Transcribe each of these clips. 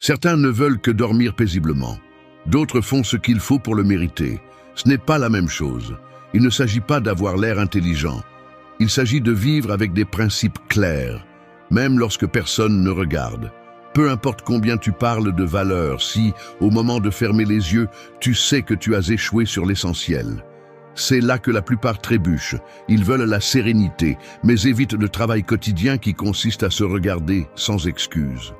Certains ne veulent que dormir paisiblement. D'autres font ce qu'il faut pour le mériter. Ce n'est pas la même chose. Il ne s'agit pas d'avoir l'air intelligent. Il s'agit de vivre avec des principes clairs, même lorsque personne ne regarde. Peu importe combien tu parles de valeur, si, au moment de fermer les yeux, tu sais que tu as échoué sur l'essentiel. C'est là que la plupart trébuchent. Ils veulent la sérénité, mais évitent le travail quotidien qui consiste à se regarder sans excuse.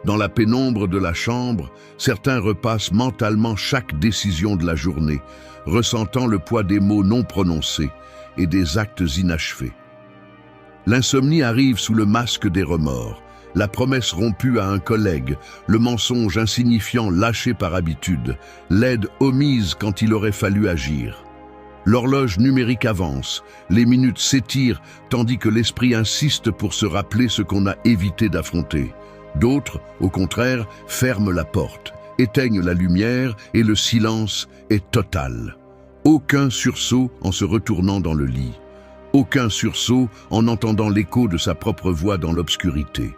Dans la pénombre de la chambre, certains repassent mentalement chaque décision de la journée, ressentant le poids des mots non prononcés et des actes inachevés. L'insomnie arrive sous le masque des remords, la promesse rompue à un collègue, le mensonge insignifiant lâché par habitude, l'aide omise quand il aurait fallu agir. L'horloge numérique avance, les minutes s'étirent tandis que l'esprit insiste pour se rappeler ce qu'on a évité d'affronter. D'autres, au contraire, ferment la porte, éteignent la lumière et le silence est total. Aucun sursaut en se retournant dans le lit. Aucun sursaut en entendant l'écho de sa propre voix dans l'obscurité.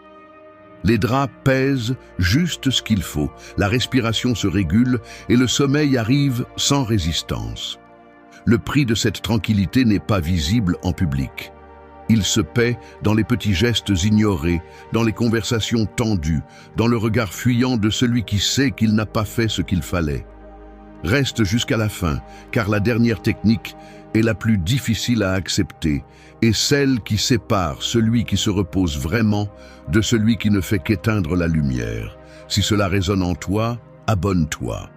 Les draps pèsent juste ce qu'il faut, la respiration se régule et le sommeil arrive sans résistance. Le prix de cette tranquillité n'est pas visible en public. Il se paie dans les petits gestes ignorés, dans les conversations tendues, dans le regard fuyant de celui qui sait qu'il n'a pas fait ce qu'il fallait. Reste jusqu'à la fin, car la dernière technique est la plus difficile à accepter et celle qui sépare celui qui se repose vraiment de celui qui ne fait qu'éteindre la lumière. Si cela résonne en toi, abonne-toi.